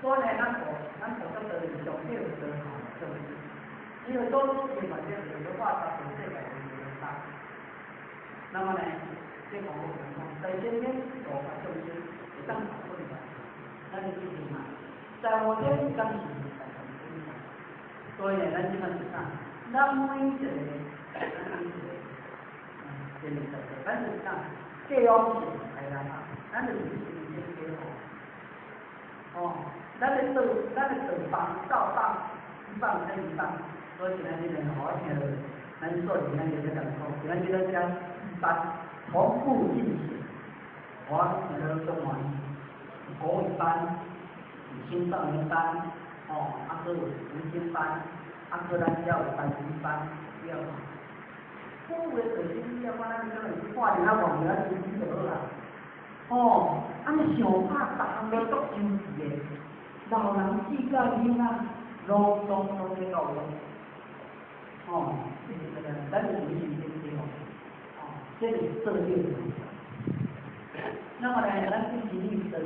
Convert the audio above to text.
所以呢，咱佛教的上叫做好正知，因为都是完全有的话，它本身改变不大。那么呢，这个我们讲，在今天我发正知，也当讨论的，那你记住嘛，在我这里刚是在正知，所以呢，咱基本上，咱每一个，真的，咱是讲，这要是哎呀，咱是先给好，哦，咱的房到房，一房跟一房，所以咱这个好听的，咱做起来就是讲说，咱这个讲一般同步进行，我这个中文，国语班、青少年班，哦，还有文经班，还有咱教育班、一班，第二个。所谓的经验，我咱讲的是看着较网络经济就好啦。哦，安尼想拍逐项都足精致的，老人至到囡仔，拢在搞用。哦，咱就是以前这个，哦，这是策略。那么呢，咱进行历史的有